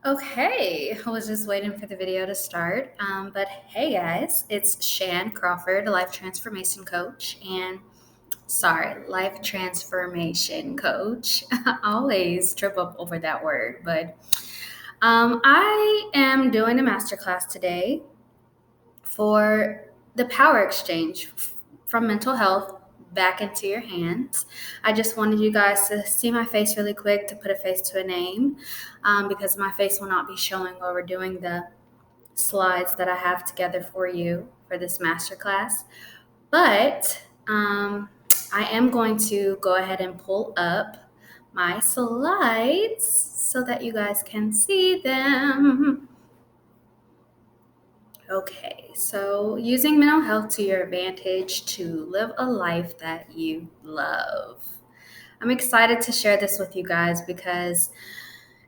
Okay, I was just waiting for the video to start. But hey guys, it's Shan Crawford, life transformation coach, and life transformation coach. I always trip up over that word, but I am doing a masterclass today for the power exchange from mental health back into your hands. I just wanted you guys to see my face really quick to put a face to a name because my face will not be showing while we're doing the slides that I have together for you for this masterclass. But I am going to go ahead and pull up my slides so that you guys can see them. Okay, so using mental health to your advantage to live a life that you love. I'm excited to share this with you guys because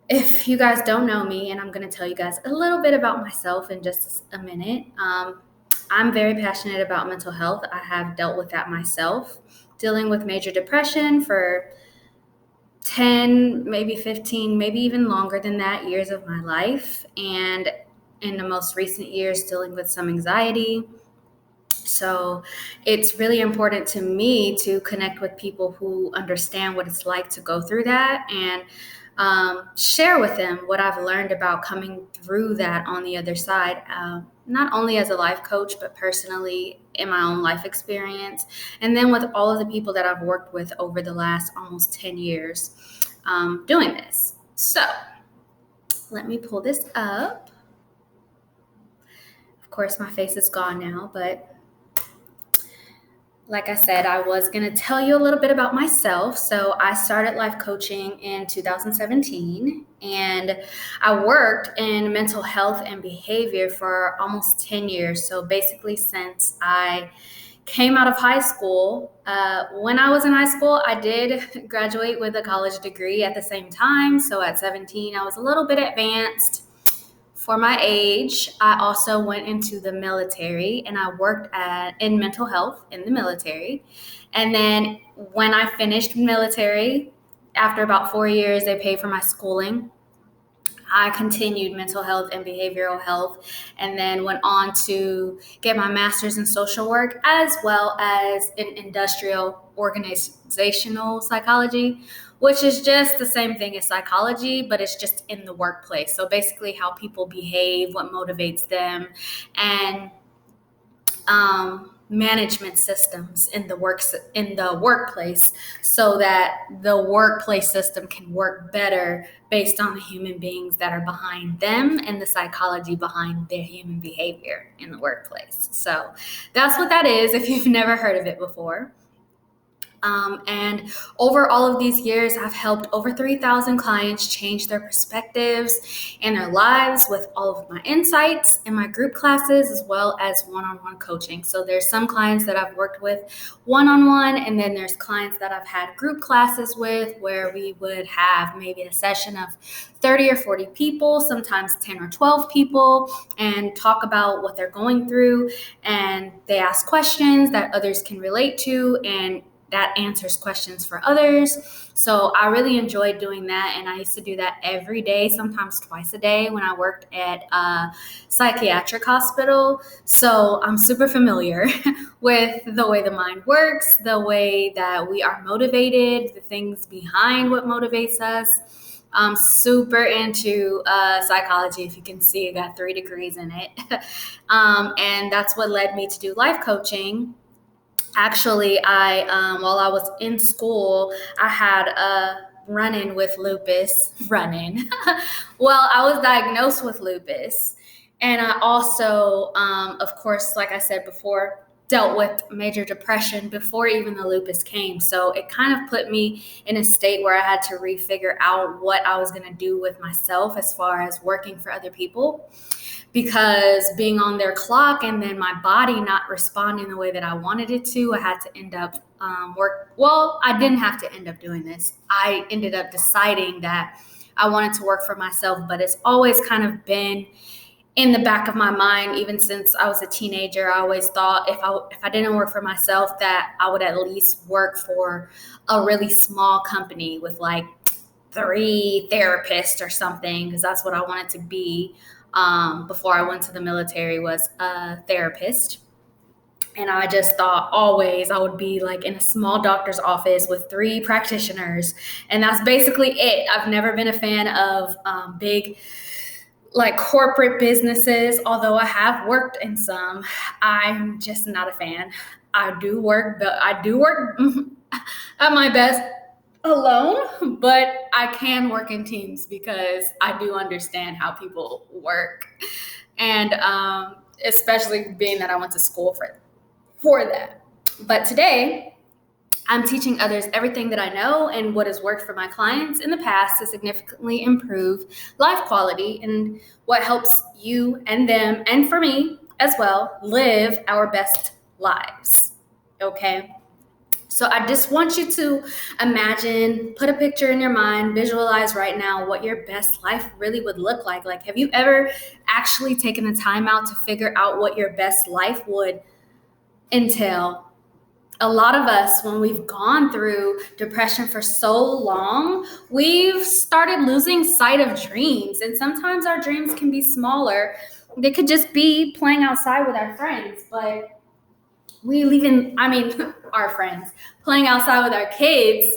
if you guys don't know me, and I'm going to tell you guys a little bit about myself in just a minute, I'm very passionate about mental health. I have dealt with that myself, dealing with major depression for 10, maybe 15, maybe even longer than that years of my life. And in the most recent years, dealing with some anxiety. So it's really important to me to connect with people who understand what it's like to go through that and share with them what I've learned about coming through that on the other side, not only as a life coach, but personally in my own life experience. And then with all of the people that I've worked with over the last almost 10 years doing this. So let me pull this up. Of course, my face is gone now, but like I said, I was going to tell you a little bit about myself. So I started life coaching in 2017, and I worked in mental health and behavior for almost 10 years. So basically, since I came out of high school, when I was in high school, I did graduate with a college degree at the same time. So at 17, I was a little bit advanced for my age. I also went into the military and I worked in mental health in the military. And then when I finished military, after about 4 years, they paid for my schooling. I continued mental health and behavioral health, and then went on to get my master's in social work as well as in industrial organizational psychology, which is just the same thing as psychology, but it's just in the workplace. So basically, how people behave, what motivates them, and management systems in the workplace, so that the workplace system can work better based on the human beings that are behind them and the psychology behind their human behavior in the workplace. So that's what that is if you've never heard of it before. And over all of these years, I've helped over 3,000 clients change their perspectives and their lives with all of my insights in my group classes, as well as one-on-one coaching. So there's some clients that I've worked with one-on-one, and then there's clients that I've had group classes with where we would have maybe a session of 30 or 40 people, sometimes 10 or 12 people, and talk about what they're going through. And they ask questions that others can relate to, and that answers questions for others. So I really enjoyed doing that. And I used to do that every day, sometimes twice a day when I worked at a psychiatric hospital. So I'm super familiar with the way the mind works, the way that we are motivated, the things behind what motivates us. I'm super into psychology. If you can see, I got 3 degrees in it. And that's what led me to do life coaching. Actually, while I was in school, I had a run-in with lupus. Run-in. Well, I was diagnosed with lupus, and I also, of course, like I said before, dealt with major depression before even the lupus came. So it kind of put me in a state where I had to refigure out what I was going to do with myself as far as working for other people, because being on their clock and then my body not responding the way that I wanted it to, I had to end up I didn't have to end up doing this. I ended up deciding that I wanted to work for myself, but it's always kind of been in the back of my mind. Even since I was a teenager, I always thought if I didn't work for myself, that I would at least work for a really small company with like 3 therapists or something, because that's what I wanted to be before I went to the military, was a therapist. And I just thought always I would be like in a small doctor's office with 3 practitioners. And that's basically it. I've never been a fan of big like corporate businesses, although I have worked in some. I'm just not a fan. I do work at my best alone, but I can work in teams because I do understand how people work. And especially being that I went to school for that. But today, I'm teaching others everything that I know and what has worked for my clients in the past to significantly improve life quality and what helps you and them, and for me as well, live our best lives. Okay? So I just want you to imagine, put a picture in your mind, visualize right now what your best life really would look like. Like, have you ever actually taken the time out to figure out what your best life would entail? A lot of us, when we've gone through depression for so long, we've started losing sight of dreams. And sometimes our dreams can be smaller. They could just be playing outside with our friends, but our friends, playing outside with our kids.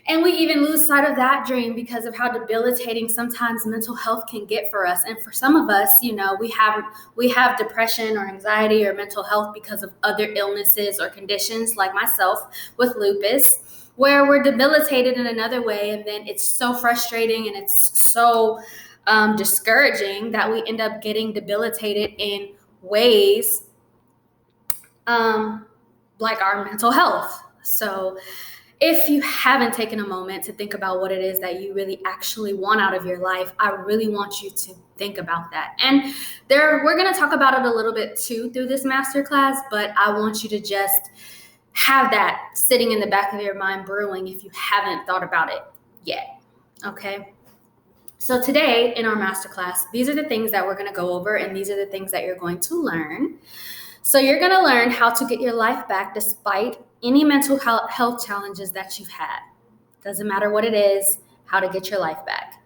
And we even lose sight of that dream because of how debilitating sometimes mental health can get for us. And for some of us, we have depression or anxiety or mental health because of other illnesses or conditions, like myself with lupus, where we're debilitated in another way. And then it's so frustrating and it's so discouraging that we end up getting debilitated in ways like our mental health. So if you haven't taken a moment to think about what it is that you really actually want out of your life, I really want you to think about that. And we're going to talk about it a little bit too through this masterclass, but I want you to just have that sitting in the back of your mind brewing if you haven't thought about it yet. Okay? So today in our masterclass, these are the things that we're going to go over, and these are the things that you're going to learn. So you're going to learn how to get your life back despite any mental health challenges that you've had. Doesn't matter what it is, how to get your life back.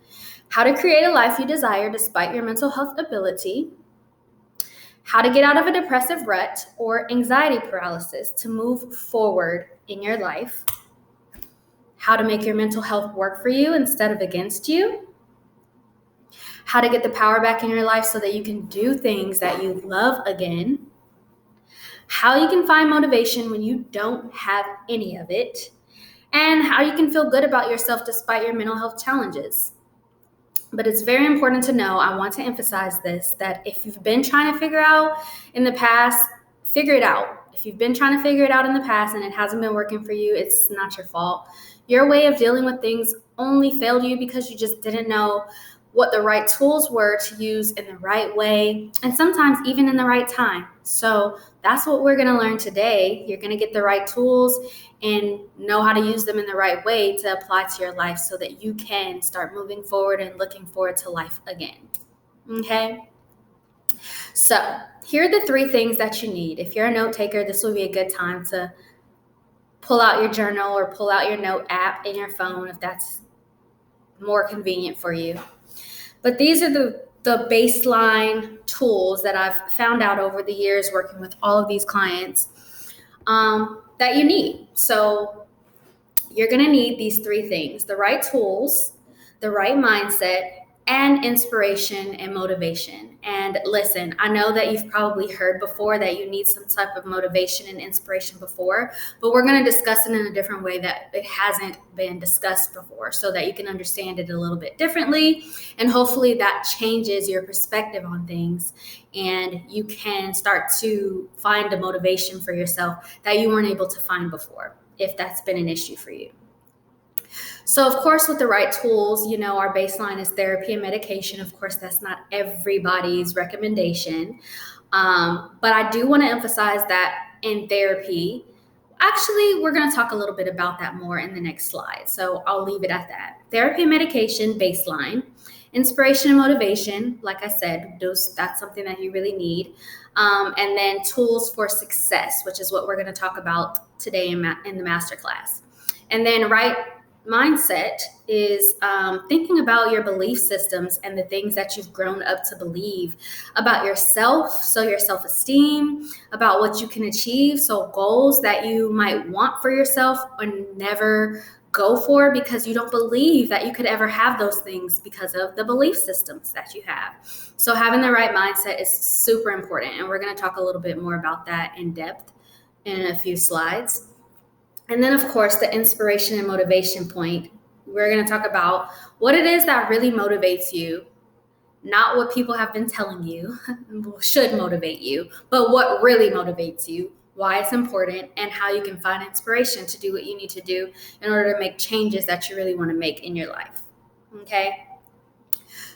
How to create a life you desire despite your mental health ability. How to get out of a depressive rut or anxiety paralysis to move forward in your life. How to make your mental health work for you instead of against you. How to get the power back in your life so that you can do things that you love again. How you can find motivation when you don't have any of it, and how you can feel good about yourself despite your mental health challenges. But it's very important to know, I want to emphasize this, that if you've been trying to figure out in the past, figure it out. If you've been trying to figure it out in the past and it hasn't been working for you, it's not your fault. Your way of dealing with things only failed you because you just didn't know what the right tools were to use in the right way, and sometimes even in the right time. So that's what we're going to learn today. You're going to get the right tools and know how to use them in the right way to apply to your life so that you can start moving forward and looking forward to life again. Okay? So here are the 3 things that you need. If you're a note taker, this will be a good time to pull out your journal or pull out your note app in your phone if that's more convenient for you. But these are the baseline tools that I've found out over the years working with all of these clients that you need. So you're going to need these 3 things: the right tools, the right mindset, and inspiration and motivation. And listen, I know that you've probably heard before that you need some type of motivation and inspiration before, but we're going to discuss it in a different way that it hasn't been discussed before so that you can understand it a little bit differently. And hopefully that changes your perspective on things and you can start to find a motivation for yourself that you weren't able to find before, if that's been an issue for you. So, of course, with the right tools, our baseline is therapy and medication. Of course, that's not everybody's recommendation. But I do want to emphasize that in therapy, actually, we're going to talk a little bit about that more in the next slide. So I'll leave it at that. Therapy and medication, baseline. Inspiration and motivation, like I said, that's something that you really need. And then tools for success, which is what we're going to talk about today in the masterclass. And then right mindset is thinking about your belief systems and the things that you've grown up to believe about yourself, so your self-esteem, about what you can achieve, so goals that you might want for yourself or never go for because you don't believe that you could ever have those things because of the belief systems that you have. So having the right mindset is super important, and we're going to talk a little bit more about that in depth in a few slides. And then, of course, the inspiration and motivation point. We're going to talk about what it is that really motivates you, not what people have been telling you should motivate you, but what really motivates you, why it's important, and how you can find inspiration to do what you need to do in order to make changes that you really want to make in your life. Okay?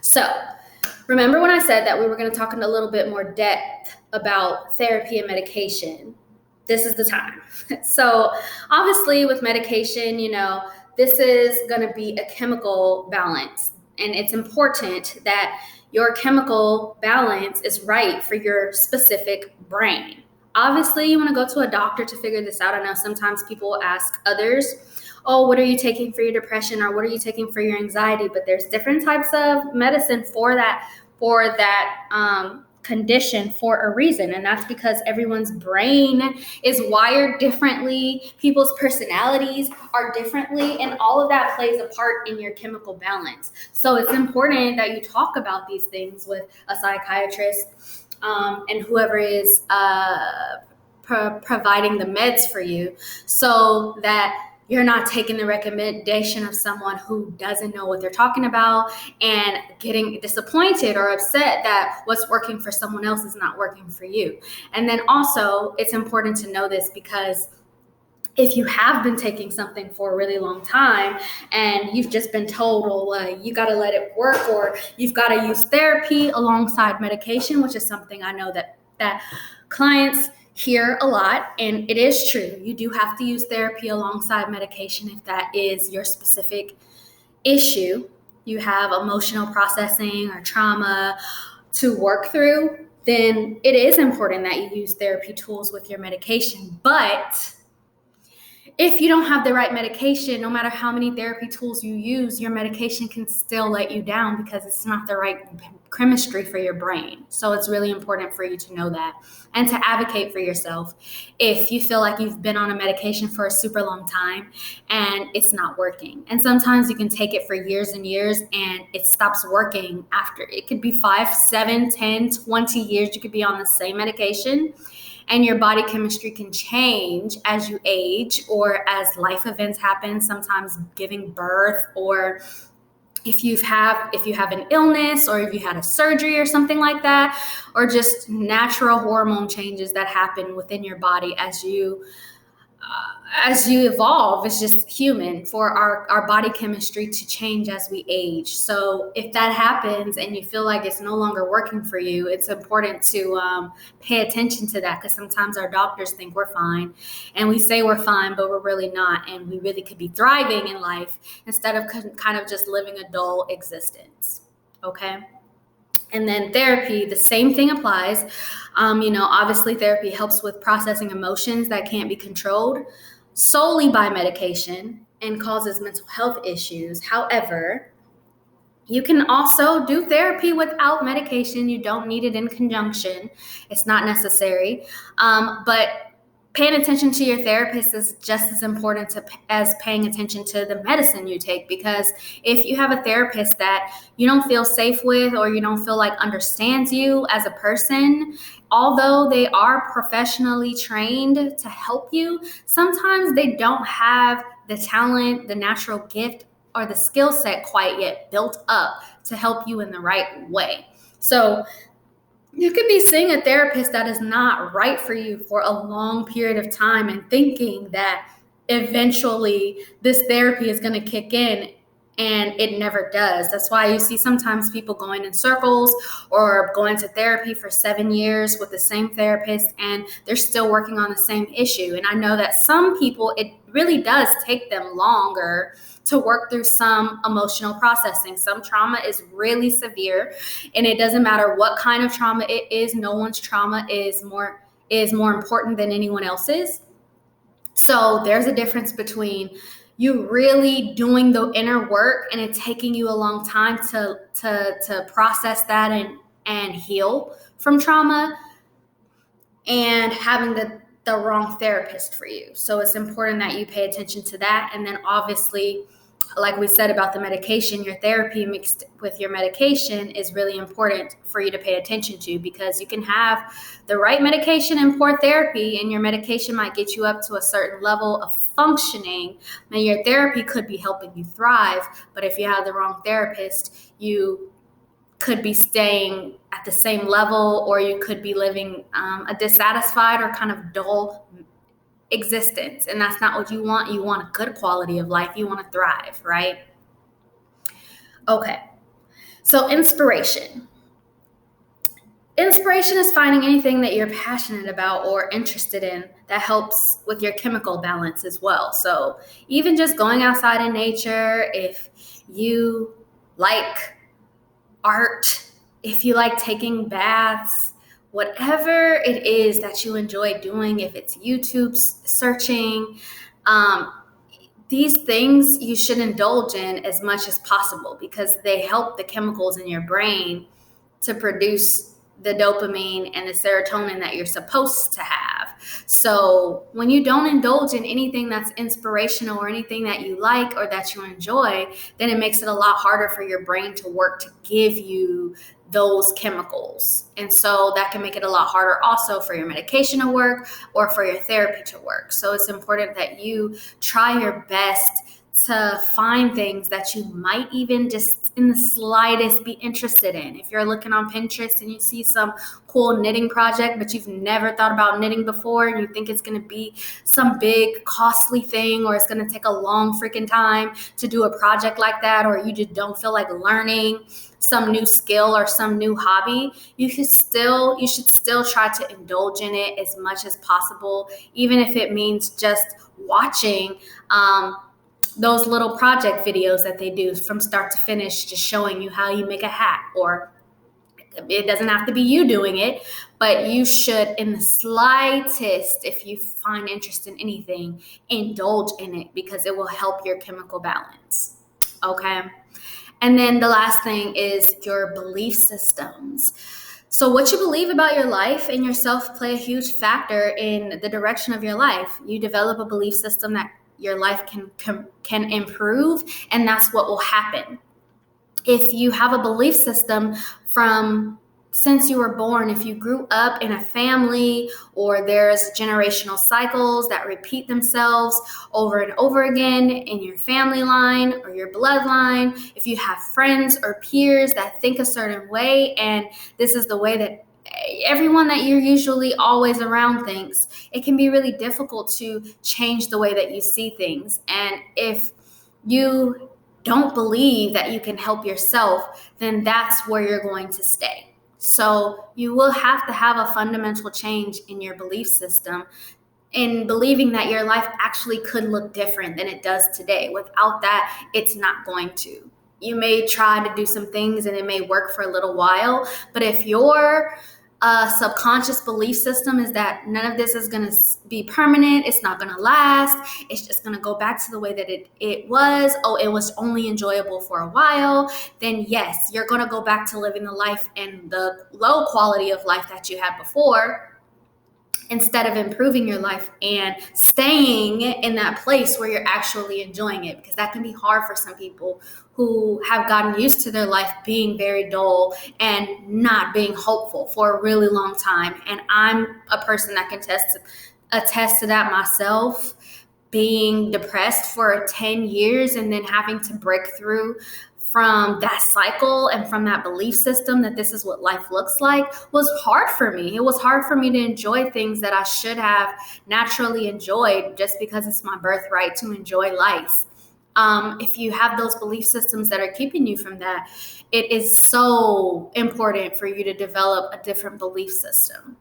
So, remember when I said that we were going to talk in a little bit more depth about therapy and medication? This is the time. So obviously with medication, this is going to be a chemical balance, and it's important that your chemical balance is right for your specific brain. Obviously, you want to go to a doctor to figure this out. I know sometimes people will ask others, oh, what are you taking for your depression, or what are you taking for your anxiety? But there's different types of medicine for that condition for a reason, and that's because everyone's brain is wired differently, people's personalities are differently, and all of that plays a part in your chemical balance. So it's important that you talk about these things with a psychiatrist and whoever is providing the meds for you, so that you're not taking the recommendation of someone who doesn't know what they're talking about and getting disappointed or upset that what's working for someone else is not working for you. And then also, it's important to know this because if you have been taking something for a really long time and you've just been told, well, you got to let it work, or you've got to use therapy alongside medication, which is something I know that clients hear a lot, and it is true. You do have to use therapy alongside medication if that is your specific issue. You have emotional processing or trauma to work through, then it is important that you use therapy tools with your medication. But if you don't have the right medication, no matter how many therapy tools you use, your medication can still let you down because it's not the right chemistry for your brain. So it's really important for you to know that and to advocate for yourself if you feel like you've been on a medication for a super long time and it's not working. And sometimes you can take it for years and years and it stops working after. It could be 5, 7, 10, 20 years. You could be on the same medication, and your body chemistry can change as you age or as life events happen, sometimes giving birth, or if you have an illness, or if you had a surgery or something like that, or just natural hormone changes that happen within your body as you evolve. It's just human for our body chemistry to change as we age. So if that happens and you feel like it's no longer working for you, it's important to pay attention to that, because sometimes our doctors think we're fine and we say we're fine, but we're really not. And we really could be thriving in life instead of kind of just living a dull existence. Okay. And then therapy, the same thing applies. Obviously therapy helps with processing emotions that can't be controlled solely by medication and causes mental health issues. However, you can also do therapy without medication. You don't need it in conjunction. It's not necessary. But paying attention to your therapist is just as important as paying attention to the medicine you take, because if you have a therapist that you don't feel safe with, or you don't feel like understands you as a person, although they are professionally trained to help you, sometimes they don't have the talent, the natural gift, or the skill set quite yet built up to help you in the right way. So you could be seeing a therapist that is not right for you for a long period of time and thinking that eventually this therapy is going to kick in, and it never does. That's why you see sometimes people going in circles or going to therapy for 7 years with the same therapist, and they're still working on the same issue. And I know that some people, it really does take them longer to work through some emotional processing. Some trauma is really severe, and it doesn't matter what kind of trauma it is. No one's trauma is more important than anyone else's. So there's a difference between you really doing the inner work and it taking you a long time to process that and heal from trauma, and having the wrong therapist for you. So it's important that you pay attention to that. And then obviously, like we said about the medication, your therapy mixed with your medication is really important for you to pay attention to, because you can have the right medication and poor therapy, and your medication might get you up to a certain level of functioning, and your therapy could be helping you thrive. But if you have the wrong therapist, you could be staying at the same level, or you could be living a dissatisfied or kind of dull existence. And that's not what you want. You want a good quality of life. You want to thrive, right? Okay. So inspiration. Inspiration is finding anything that you're passionate about or interested in that helps with your chemical balance as well. So even just going outside in nature, if you like art, if you like taking baths, whatever it is that you enjoy doing, if it's YouTube searching, these things you should indulge in as much as possible, because they help the chemicals in your brain to produce the dopamine and the serotonin that you're supposed to have. So when you don't indulge in anything that's inspirational or anything that you like or that you enjoy, then it makes it a lot harder for your brain to work to give you those chemicals. And so that can make it a lot harder also for your medication to work or for your therapy to work. So it's important that you try your best to find things that you might even just in the slightest be interested in. If you're looking on Pinterest and you see some cool knitting project, but you've never thought about knitting before, and you think it's going to be some big costly thing, or it's going to take a long freaking time to do a project like that, or you just don't feel like learning some new skill or some new hobby, you should still try to indulge in it as much as possible, even if it means just watching those little project videos that they do from start to finish, just showing you how you make a hat. Or it doesn't have to be you doing it, but you should, in the slightest, if you find interest in anything, indulge in it, because it will help your chemical balance. Okay. And then the last thing is your belief systems. So what you believe about your life and yourself play a huge factor in the direction of your life. You develop a belief system that your life can improve, and that's what will happen. If you have a belief system from since you were born, if you grew up in a family, or there's generational cycles that repeat themselves over and over again in your family line or your bloodline, if you have friends or peers that think a certain way, and this is the way that everyone that you're usually always around thinks, it can be really difficult to change the way that you see things. And if you don't believe that you can help yourself, then that's where you're going to stay. So you will have to have a fundamental change in your belief system, in believing that your life actually could look different than it does today. Without that, it's not going to. You may try to do some things and it may work for a little while, but if your subconscious belief system is that none of this is going to be permanent, it's not going to last, it's just going to go back to the way that it was, it was only enjoyable for a while, then yes, you're going to go back to living the life and the low quality of life that you had before, instead of improving your life and staying in that place where you're actually enjoying it, because that can be hard for some people who have gotten used to their life being very dull and not being hopeful for a really long time. And I'm a person that can attest to that myself, being depressed for 10 years and then having to break through from that cycle and from that belief system that this is what life looks like was hard for me. It was hard for me to enjoy things that I should have naturally enjoyed just because it's my birthright to enjoy life. If you have those belief systems that are keeping you from that, it is so important for you to develop a different belief system.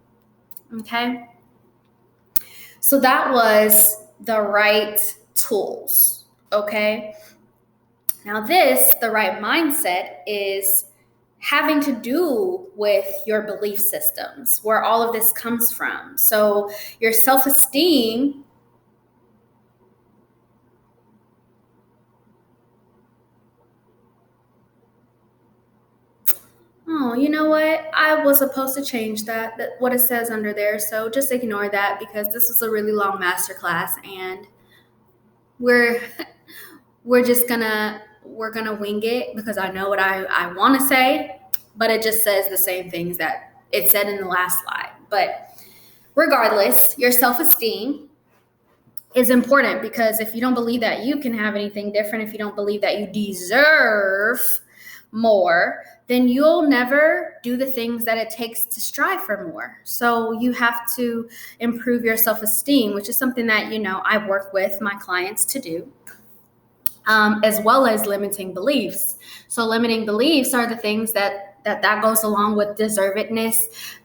Okay? So that was the right tools. Okay? Now the right mindset, is having to do with your belief systems, where all of this comes from. So your self-esteem oh, you know what? I was supposed to change what it says under there. So just ignore that because this was a really long masterclass and we're just we're gonna wing it because I know what I want to say, but it just says the same things that it said in the last slide. But regardless, your self-esteem is important because if you don't believe that you can have anything different, if you don't believe that you deserve more, then you'll never do the things that it takes to strive for more. So you have to improve your self-esteem, which is something that, I work with my clients to do. As well as limiting beliefs. So limiting beliefs are the things that goes along with deservedness,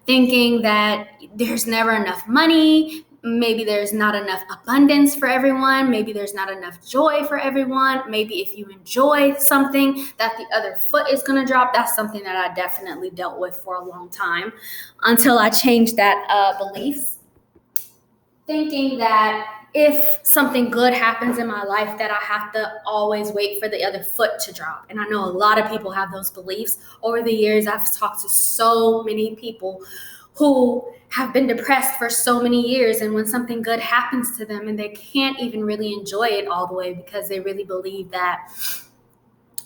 thinking that there's never enough money, maybe there's not enough abundance for everyone, maybe there's not enough joy for everyone, maybe if you enjoy something that the other foot is going to drop. That's something that I definitely dealt with for a long time until I changed that beliefs, thinking that if something good happens in my life that I have to always wait for the other foot to drop. And I know a lot of people have those beliefs. Over the years, I've talked to so many people who have been depressed for so many years, and when something good happens to them and they can't even really enjoy it all the way because they really believe that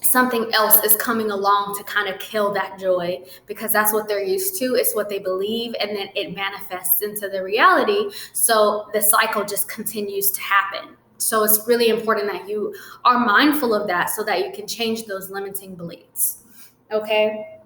something else is coming along to kind of kill that joy because that's what they're used to. It's what they believe, and then it manifests into the reality. So the cycle just continues to happen. So it's really important that you are mindful of that so that you can change those limiting beliefs. Okay?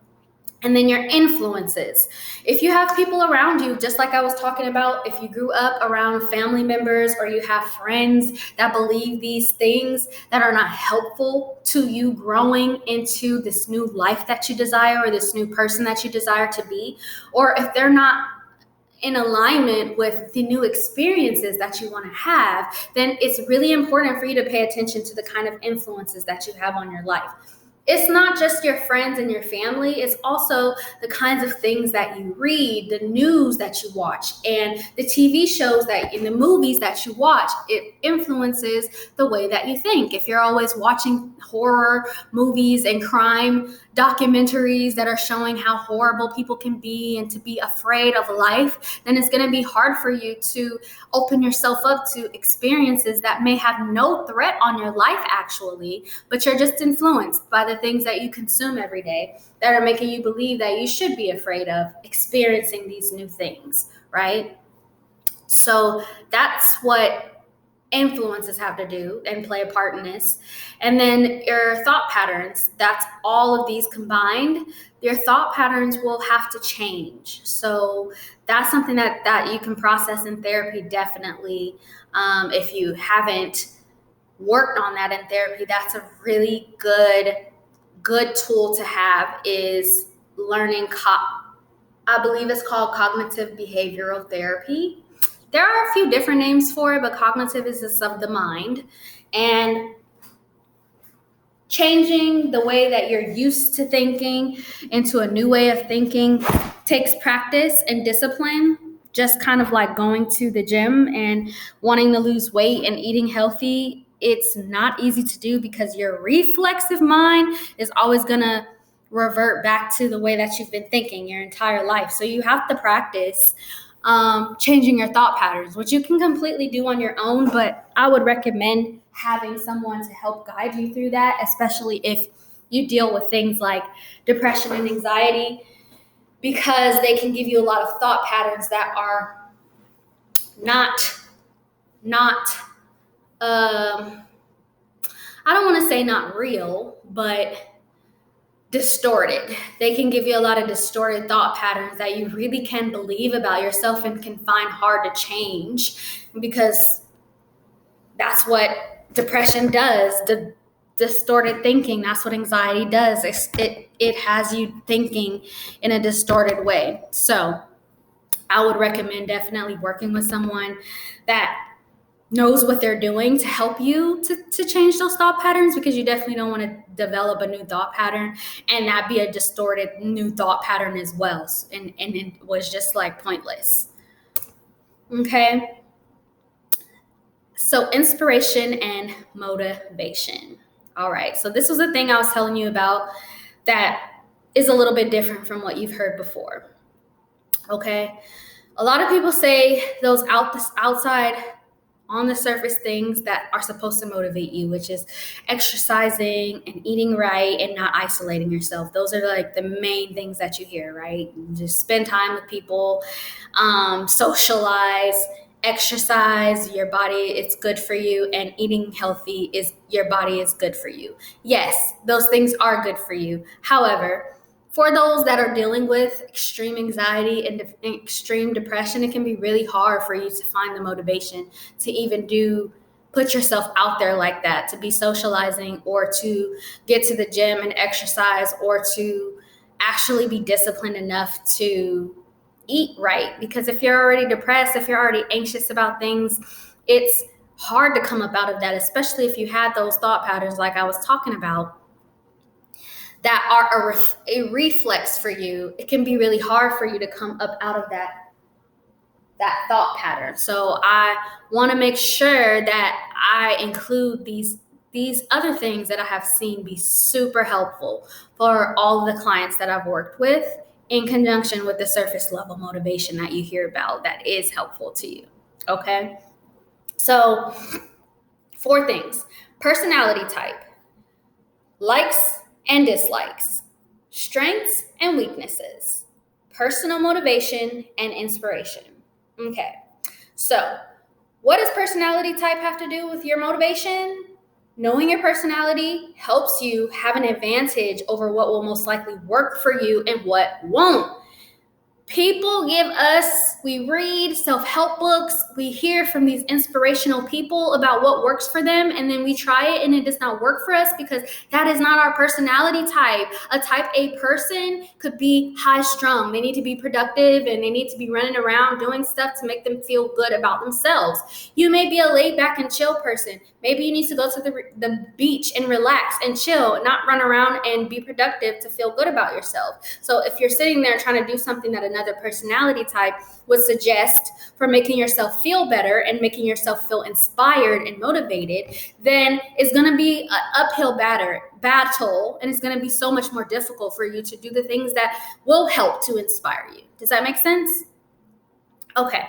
And then your influences. If you have people around you, just like I was talking about, if you grew up around family members or you have friends that believe these things that are not helpful to you growing into this new life that you desire or this new person that you desire to be, or if they're not in alignment with the new experiences that you want to have, then it's really important for you to pay attention to the kind of influences that you have on your life. It's not just your friends and your family. It's also the kinds of things that you read, the news that you watch, and the TV shows in the movies that you watch. It influences the way that you think. If you're always watching horror movies and crime documentaries that are showing how horrible people can be and to be afraid of life, then it's going to be hard for you to open yourself up to experiences that may have no threat on your life actually, but you're just influenced by the things that you consume every day that are making you believe that you should be afraid of experiencing these new things, right? So that's what influences have to do and play a part in this. And then your thought patterns, that's all of these combined. Your thought patterns will have to change. So that's something that you can process in therapy, definitely. If you haven't worked on that in therapy, that's a really good tool to have, is learning, I believe it's called cognitive behavioral therapy. There are a few different names for it, but cognitive is just of the mind. And changing the way that you're used to thinking into a new way of thinking takes practice and discipline, just kind of like going to the gym and wanting to lose weight and eating healthy. It's not easy to do because your reflexive mind is always going to revert back to the way that you've been thinking your entire life. So you have to practice changing your thought patterns, which you can completely do on your own, but I would recommend having someone to help guide you through that, especially if you deal with things like depression and anxiety, because they can give you a lot of thought patterns that are not I don't want to say not real, but distorted. They can give you a lot of distorted thought patterns that you really can believe about yourself and can find hard to change, because that's what depression does. The distorted thinking, that's what anxiety does. It has you thinking in a distorted way. So I would recommend definitely working with someone that knows what they're doing to help you to change those thought patterns, because you definitely don't want to develop a new thought pattern and that be a distorted new thought pattern as well. And it was just like pointless. Okay. So inspiration and motivation. All right. So this was the thing I was telling you about, that is a little bit different from what you've heard before. Okay? A lot of people say those outside on the surface things that are supposed to motivate you, which is exercising and eating right and not isolating yourself. Those are like the main things that you hear, right? Just spend time with people, socialize, exercise, your body is good for you, and eating healthy is your body is good for you. Yes, those things are good for you. However, for those that are dealing with extreme anxiety and extreme depression, it can be really hard for you to find the motivation to even put yourself out there like that, to be socializing or to get to the gym and exercise or to actually be disciplined enough to eat right. Because if you're already depressed, if you're already anxious about things, it's hard to come up out of that, especially if you had those thought patterns like I was talking about that are a reflex for you. It can be really hard for you to come up out of that thought pattern. So I want to make sure that I include these other things that I have seen be super helpful for all of the clients that I've worked with, in conjunction with the surface level motivation that you hear about that is helpful to you. Okay? So 4 things: personality type, likes and dislikes, strengths and weaknesses, personal motivation and inspiration. Okay, so what does personality type have to do with your motivation? Knowing your personality helps you have an advantage over what will most likely work for you and what won't. We read self-help books, we hear from these inspirational people about what works for them, and then we try it and it does not work for us because that is not our personality type. A type A person could be high strung. They need to be productive and they need to be running around doing stuff to make them feel good about themselves. You may be a laid back and chill person. Maybe you need to go to the beach and relax and chill, not run around and be productive to feel good about yourself. So if you're sitting there trying to do something that another personality type would suggest for making yourself feel better and making yourself feel inspired and motivated, then it's going to be an uphill battle, and it's going to be so much more difficult for you to do the things that will help to inspire you. Does that make sense? Okay.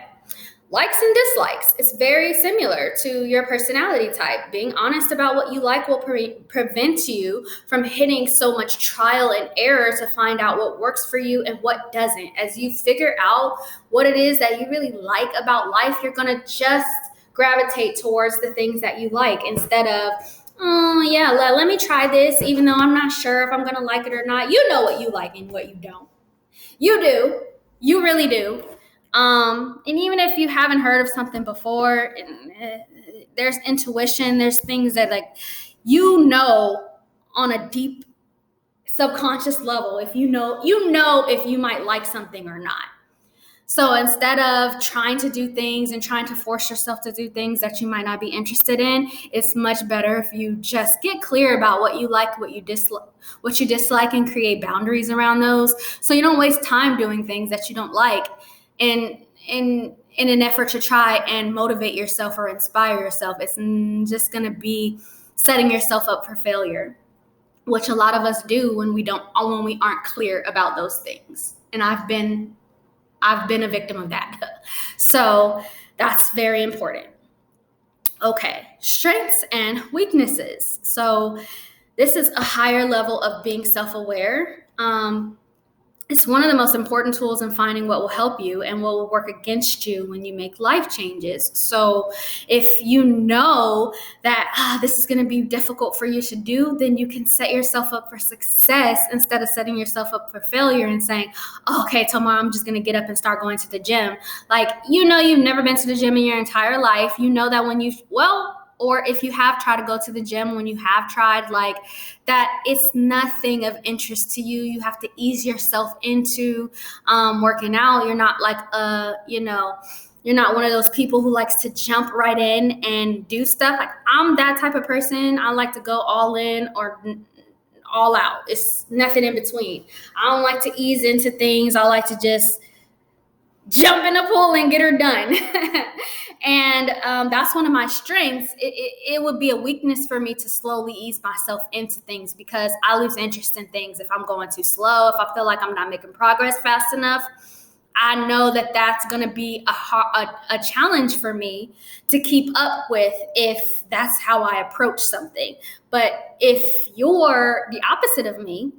Likes and dislikes. It's very similar to your personality type. Being honest about what you like will prevent you from hitting so much trial and error to find out what works for you and what doesn't. As you figure out what it is that you really like about life, you're going to just gravitate towards the things that you like instead of, let me try this, even though I'm not sure if I'm going to like it or not. You know what you like and what you don't. You do. You really do. And even if you haven't heard of something before, there's intuition, there's things that on a deep subconscious level, if you know if you might like something or not. So instead of trying to do things and trying to force yourself to do things that you might not be interested in, it's much better if you just get clear about what you like, what you dislike, and create boundaries around those. So you don't waste time doing things that you don't like in an effort to try and motivate yourself or inspire yourself. It's just going to be setting yourself up for failure, which a lot of us do when we aren't clear about those things. And I've been a victim of that. So that's very important. Okay, strengths and weaknesses. So this is a higher level of being self-aware. It's one of the most important tools in finding what will help you and what will work against you when you make life changes. So if you know that this is going to be difficult for you to do, then you can set yourself up for success instead of setting yourself up for failure and saying, okay, tomorrow I'm just going to get up and start going to the gym. Like, you've never been to the gym in your entire life. You know that or if you have tried to go to the gym, when you have tried, like, that it's nothing of interest to you. You have to ease yourself into working out. You're not like you're not one of those people who likes to jump right in and do stuff. Like, I'm that type of person. I like to go all in or all out. It's nothing in between. I don't like to ease into things. I like to just jump in the pool and get her done. And that's one of my strengths. It would be a weakness for me to slowly ease myself into things because I lose interest in things if I'm going too slow, if I feel like I'm not making progress fast enough. I know that that's going to be a challenge for me to keep up with if that's how I approach something. But if you're the opposite of me,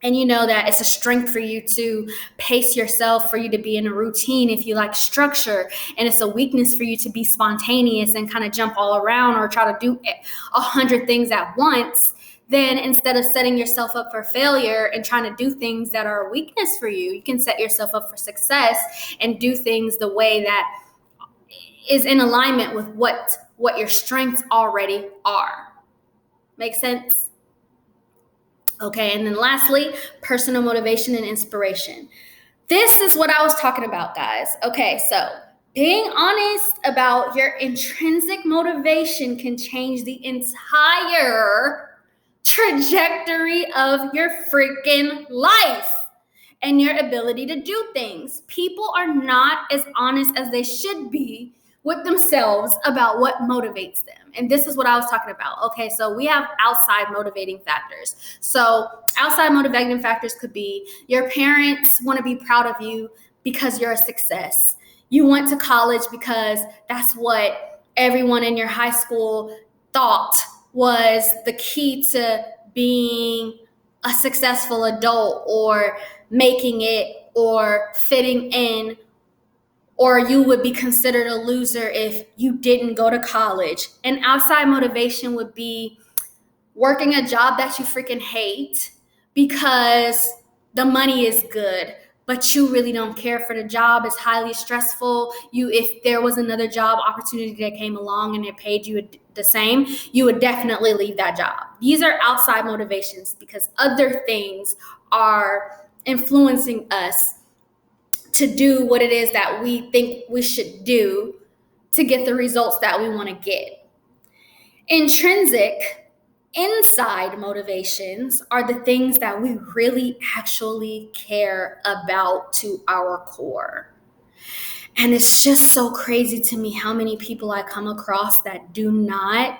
and you know that it's a strength for you to pace yourself, for you to be in a routine if you like structure, and it's a weakness for you to be spontaneous and kind of jump all around or try to do 100 things at once, then instead of setting yourself up for failure and trying to do things that are a weakness for you, you can set yourself up for success and do things the way that is in alignment with what your strengths already are. Make sense? Okay, and then lastly, personal motivation and inspiration. This is what I was talking about, guys. Okay, so being honest about your intrinsic motivation can change the entire trajectory of your freaking life and your ability to do things. People are not as honest as they should be with themselves about what motivates them. And this is what I was talking about. Okay, so we have outside motivating factors. So outside motivating factors could be your parents want to be proud of you because you're a success. You went to college because that's what everyone in your high school thought was the key to being a successful adult or making it or fitting in, or you would be considered a loser if you didn't go to college. And outside motivation would be working a job that you freaking hate because the money is good, but you really don't care for the job. It's highly stressful. If there was another job opportunity that came along and it paid you the same, you would definitely leave that job. These are outside motivations because other things are influencing us to do what it is that we think we should do to get the results that we want to get. Intrinsic, inside motivations are the things that we really actually care about to our core. And it's just so crazy to me how many people I come across that do not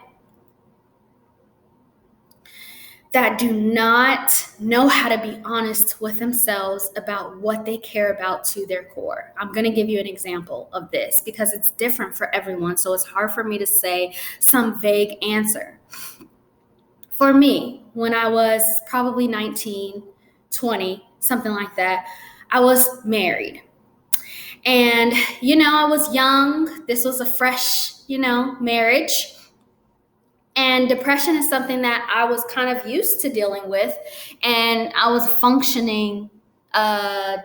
know how to be honest with themselves about what they care about to their core. I'm going to give you an example of this because it's different for everyone. So it's hard for me to say some vague answer. For me, when I was probably 19, 20, something like that, I was married. And, I was young. This was a fresh, marriage. And depression is something that I was kind of used to dealing with, and I was functioning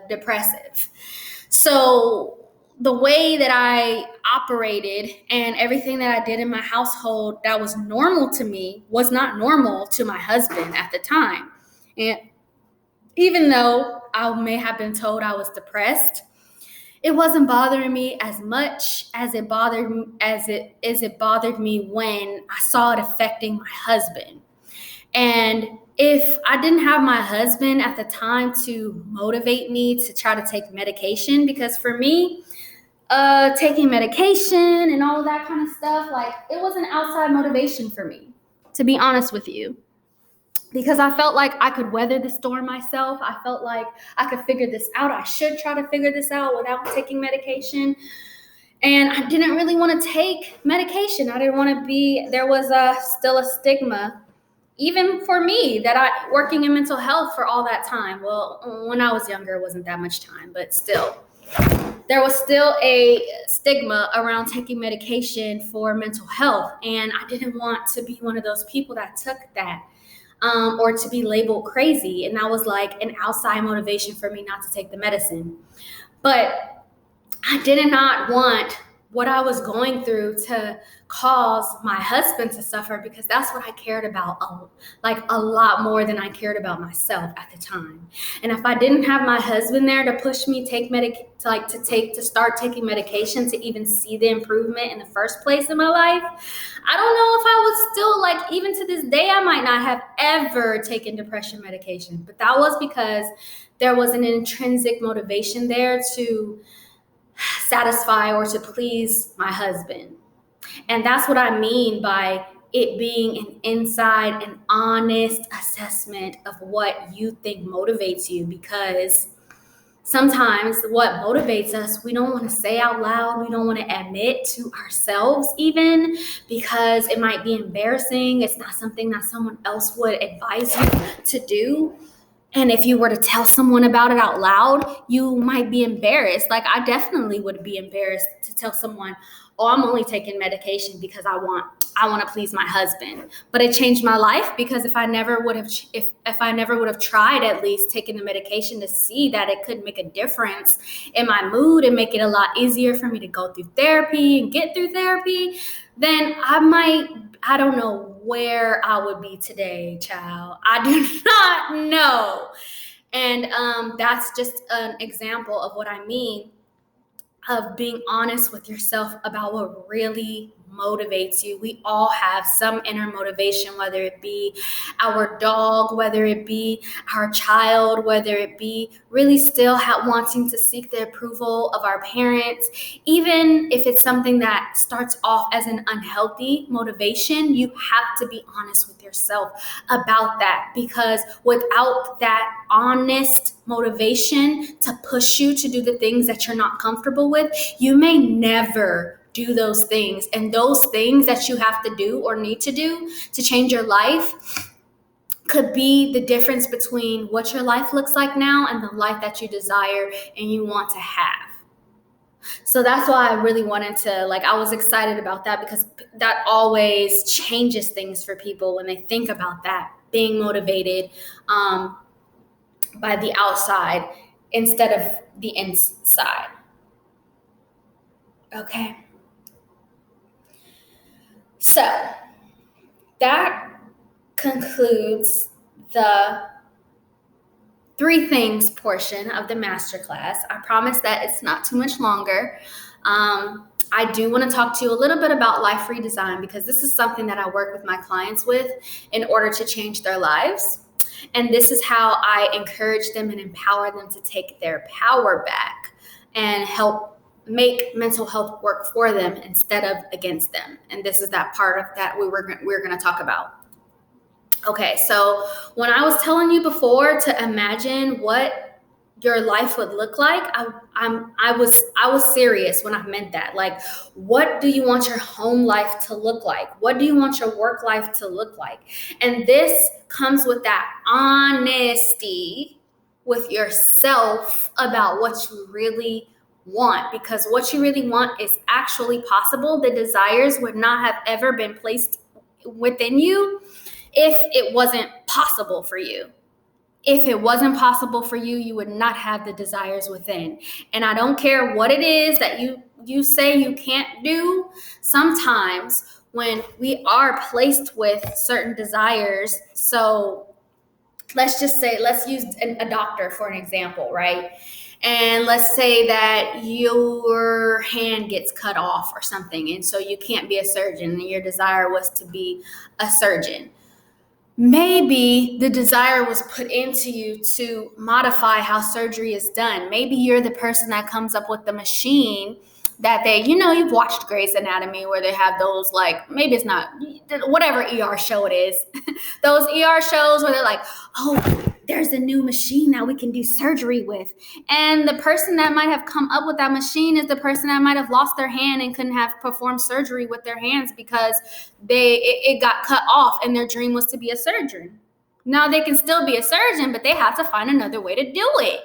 depressive. So the way that I operated and everything that I did in my household that was normal to me was not normal to my husband at the time. And even though I may have been told I was depressed, it wasn't bothering me as much as it bothered me when I saw it affecting my husband. And if I didn't have my husband at the time to motivate me to try to take medication, because for me, taking medication and all of that kind of stuff, like it was an outside motivation for me, to be honest with you. Because I felt like I could weather the storm myself. I felt like I could figure this out. I should try to figure this out without taking medication. And I didn't really want to take medication. I didn't want to there was still a stigma, even for me, that working in mental health for all that time. Well, when I was younger, it wasn't that much time, but still. There was still a stigma around taking medication for mental health. And I didn't want to be one of those people that took that. Or to be labeled crazy. And that was like an outside motivation for me not to take the medicine. But I did not want what I was going through to cause my husband to suffer, because that's what I cared about a lot more than I cared about myself at the time. And if I didn't have my husband there to push me to start taking medication to even see the improvement in the first place in my life, I don't know if I was still, even to this day, I might not have ever taken depression medication. But that was because there was an intrinsic motivation there to satisfy or to please my husband. And that's what I mean by it being an inside and honest assessment of what you think motivates you, because sometimes what motivates us, we don't want to say out loud. We don't want to admit to ourselves even, because it might be embarrassing. It's not something that someone else would advise you to do. And if you were to tell someone about it out loud, you might be embarrassed. Like, I definitely would be embarrassed to tell someone, "Oh, I'm only taking medication because I want to please my husband." But it changed my life, because if I never would have tried at least taking the medication to see that it could make a difference in my mood and make it a lot easier for me to go through therapy and get through therapy, then I don't know where I would be today, child. I do not know. And that's just an example of what I mean of being honest with yourself about what really motivates you. We all have some inner motivation, whether it be our dog, whether it be our child, whether it be really still wanting to seek the approval of our parents. Even if it's something that starts off as an unhealthy motivation, you have to be honest with yourself about that, because without that honest motivation to push you to do the things that you're not comfortable with, you may never do those things. And those things that you have to do or need to do to change your life could be the difference between what your life looks like now and the life that you desire and you want to have. So that's why I really wanted to, I was excited about that, because that always changes things for people when they think about that, being motivated by the outside instead of the inside. Okay. So that concludes the 3 things portion of the masterclass. I promise that it's not too much longer. I do want to talk to you a little bit about life redesign, because this is something that I work with my clients with in order to change their lives. And this is how I encourage them and empower them to take their power back and help make mental health work for them instead of against them. And this is that part of that we're going to talk about. Okay, so when I was telling you before to imagine what your life would look like, I was serious when I meant that. Like, what do you want your home life to look like? What do you want your work life to look like? And this comes with that honesty with yourself about what you really want, because what you really want is actually possible. The desires would not have ever been placed within you if it wasn't possible for you. If it wasn't possible for you, you would not have the desires within. And I don't care what it is that you say you can't do. Sometimes when we are placed with certain desires, so let's use a doctor for an example, right? And let's say that your hand gets cut off or something, and so you can't be a surgeon, and your desire was to be a surgeon. Maybe the desire was put into you to modify how surgery is done. Maybe you're the person that comes up with the machine that you've watched Grey's Anatomy, where they have those, maybe it's not, whatever ER show it is, those ER shows where they're like, oh, there's a new machine that we can do surgery with. And the person that might have come up with that machine is the person that might have lost their hand and couldn't have performed surgery with their hands because it got cut off and their dream was to be a surgeon. Now they can still be a surgeon, but they have to find another way to do it.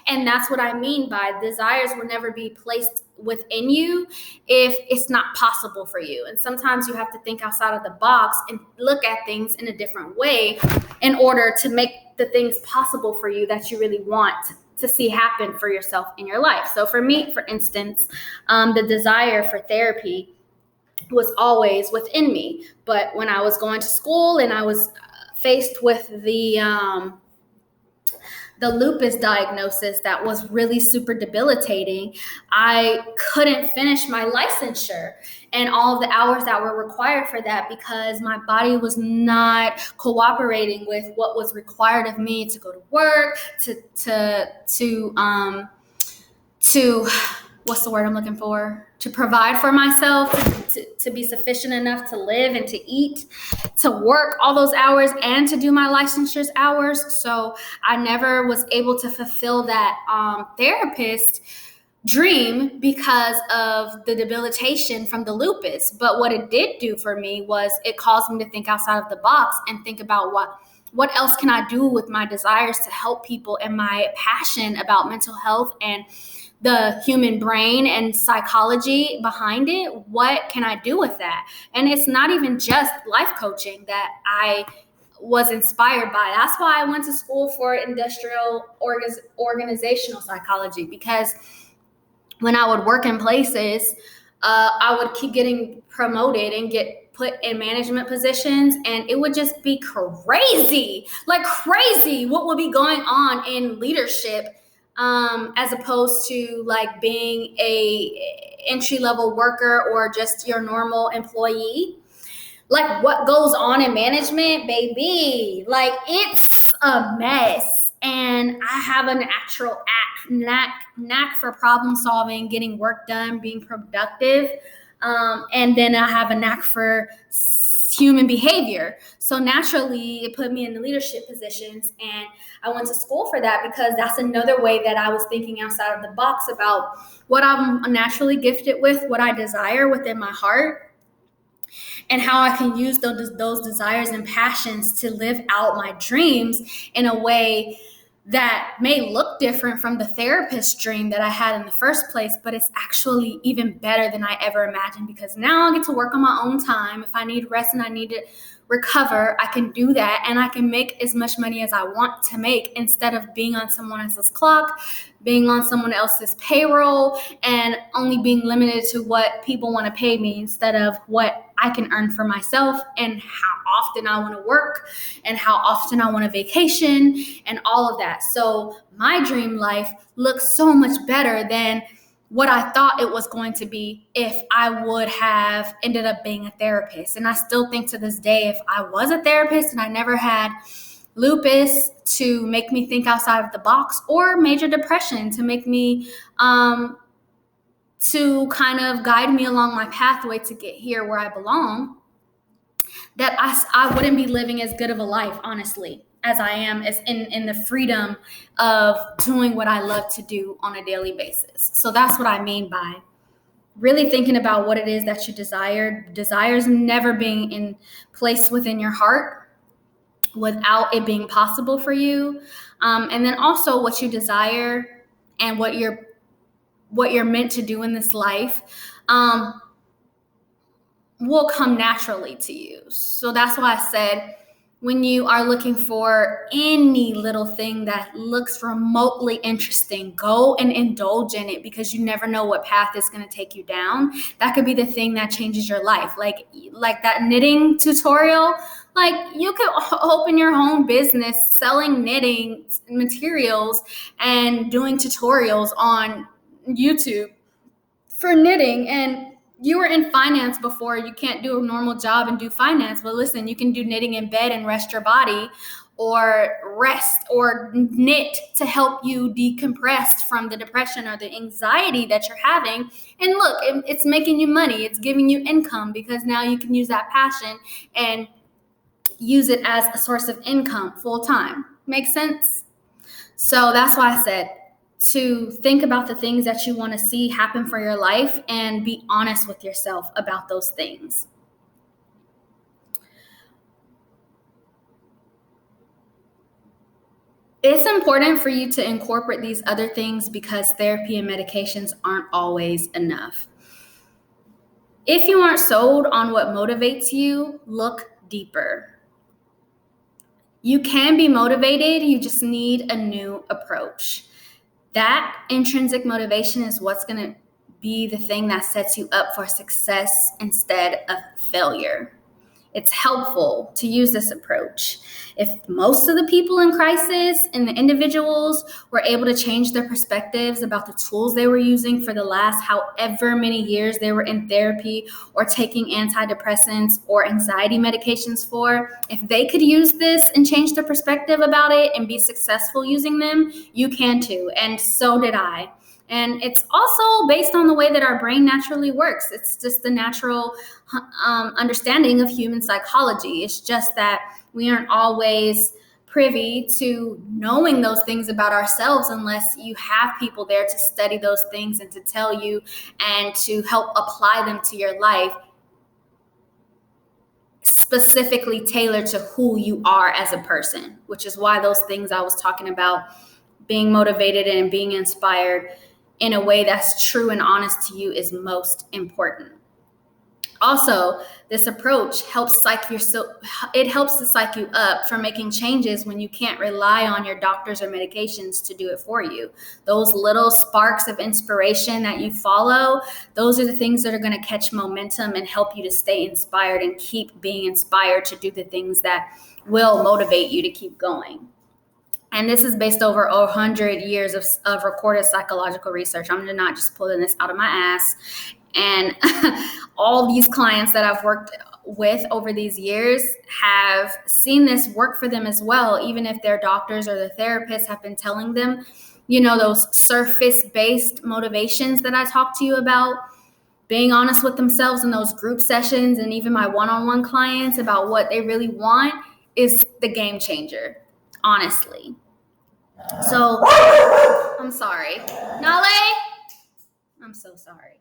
And that's what I mean by desires will never be placed within you if it's not possible for you. And sometimes you have to think outside of the box and look at things in a different way in order to make the things possible for you that you really want to see happen for yourself in your life. So for me, for instance, the desire for therapy was always within me. But when I was going to school and I was faced with the lupus diagnosis that was really super debilitating, I couldn't finish my licensure and all of the hours that were required for that because my body was not cooperating with what was required of me to go to work, to what's the word I'm looking for? To provide for myself, to be sufficient enough to live and to eat, to work all those hours and to do my licensure hours. So I never was able to fulfill that therapist dream because of the debilitation from the lupus. But what it did do for me was it caused me to think outside of the box and think about what else can I do with my desires to help people and my passion about mental health and the human brain and psychology behind it. What can I do with that? And it's not even just life coaching that I was inspired by. That's why I went to school for industrial organizational psychology, because when I would work in places, I would keep getting promoted and get put in management positions, and it would just be crazy, like crazy what would be going on in leadership, as opposed to like being a entry-level worker or just your normal employee. Like what goes on in management, baby, like it's a mess. And I have a natural knack for problem solving, getting work done, being productive. And then I have a knack for human behavior. So naturally, it put me in the leadership positions. And I went to school for that because that's another way that I was thinking outside of the box about what I'm naturally gifted with, what I desire within my heart, and how I can use those desires and passions to live out my dreams in a way that may look different from the therapist dream that I had in the first place, but it's actually even better than I ever imagined, because now I get to work on my own time. If I need rest and I need to recover, I can do that, and I can make as much money as I want to make instead of being on someone else's clock, being on someone else's payroll, and only being limited to what people want to pay me instead of what I can earn for myself and how often I want to work and how often I want to vacation and all of that. So my dream life looks so much better than what I thought it was going to be if I would have ended up being a therapist. And I still think to this day, if I was a therapist and I never had lupus to make me think outside of the box, or major depression to make me to kind of guide me along my pathway to get here where I belong, that I wouldn't be living as good of a life, honestly, as I am as in the freedom of doing what I love to do on a daily basis. So that's what I mean by really thinking about what it is that you desire. Desires never being in place within your heart without it being possible for you. And then also what you desire and what you're meant to do in this life will come naturally to you. So that's why I said, when you are looking for any little thing that looks remotely interesting, go and indulge in it, because you never know what path is going to take you down. That could be the thing that changes your life. Like that knitting tutorial, like you could open your own business selling knitting materials and doing tutorials on YouTube for knitting, and you were in finance before. You can't do a normal job and do finance, but listen, you can do knitting in bed and rest your body, or rest or knit to help you decompress from the depression or the anxiety that you're having. And look, it's making you money. It's giving you income, because now you can use that passion and use it as a source of income full time. Make sense? So that's why I said to think about the things that you want to see happen for your life and be honest with yourself about those things. It's important for you to incorporate these other things, because therapy and medications aren't always enough. If you aren't sold on what motivates you, look deeper. You can be motivated, you just need a new approach. That intrinsic motivation is what's going to be the thing that sets you up for success instead of failure. It's helpful to use this approach. If most of the people in crisis and the individuals were able to change their perspectives about the tools they were using for the last however many years they were in therapy or taking antidepressants or anxiety medications for, if they could use this and change their perspective about it and be successful using them, you can too. And so did I. And it's also based on the way that our brain naturally works. It's just the natural understanding of human psychology. It's just that we aren't always privy to knowing those things about ourselves unless you have people there to study those things and to tell you and to help apply them to your life, specifically tailored to who you are as a person, which is why those things I was talking about, being motivated and being inspired in a way that's true and honest to you, is most important. Also, this approach helps to psych you up for making changes when you can't rely on your doctors or medications to do it for you. Those little sparks of inspiration that you follow, those are the things that are going to catch momentum and help you to stay inspired and keep being inspired to do the things that will motivate you to keep going. And this is based over 100 years of recorded psychological research. I'm not just pulling this out of my ass. And all these clients that I've worked with over these years have seen this work for them as well, even if their doctors or their therapists have been telling them, those surface-based motivations that I talked to you about, being honest with themselves in those group sessions and even my one-on-one clients about what they really want is the game changer, honestly. So, I'm sorry. Nale? I'm so sorry.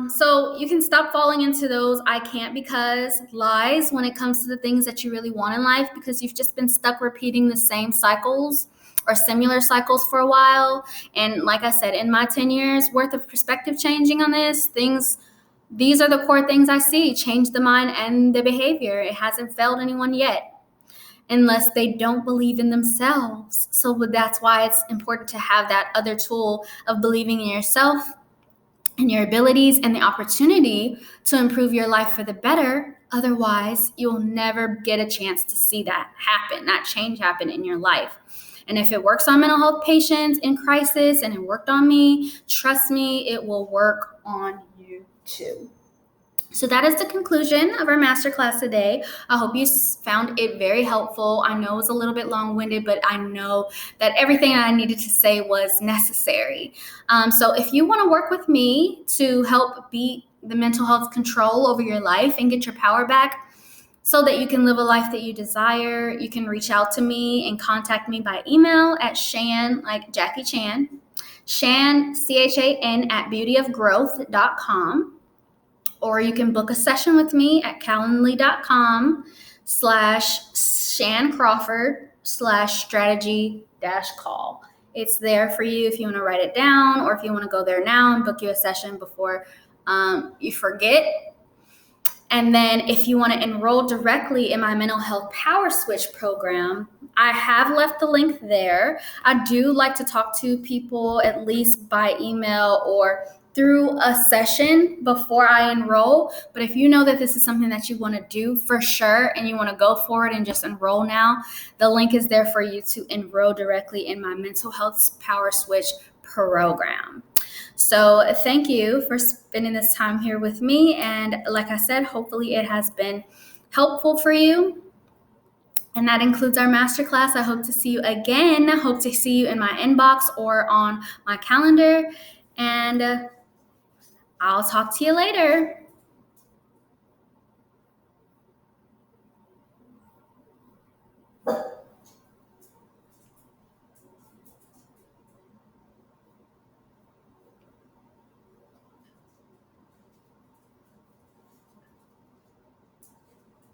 So you can stop falling into those I can't because lies when it comes to the things that you really want in life, because you've just been stuck repeating the same cycles or similar cycles for a while. And like I said, in my 10 years worth of perspective changing on these are the core things I see: change the mind and the behavior. It hasn't failed anyone yet, unless they don't believe in themselves. So that's why it's important to have that other tool of believing in yourself and your abilities and the opportunity to improve your life for the better. Otherwise, you'll never get a chance to see that change happen in your life. And if it works on mental health patients in crisis and it worked on me, trust me, it will work on you too. So that is the conclusion of our masterclass today. I hope you found it very helpful. I know it was a little bit long-winded, but I know that everything I needed to say was necessary. So if you want to work with me to help beat the mental health control over your life and get your power back so that you can live a life that you desire, you can reach out to me and contact me by email at Shan, like Jackie Chan, Shan, CHAN, at beautyofgrowth.com. Or you can book a session with me at calendly.com/ShanCrawford/strategy-call. It's there for you if you want to write it down, or if you want to go there now and book you a session before you forget. And then if you want to enroll directly in my mental health power switch program, I have left the link there. I do like to talk to people at least by email or through a session before I enroll. But if you know that this is something that you want to do for sure and you want to go for it and just enroll now, the link is there for you to enroll directly in my mental health power switch program. So thank you for spending this time here with me. And like I said, hopefully it has been helpful for you. And that includes our masterclass. I hope to see you again. I hope to see you in my inbox or on my calendar. And I'll talk to you later.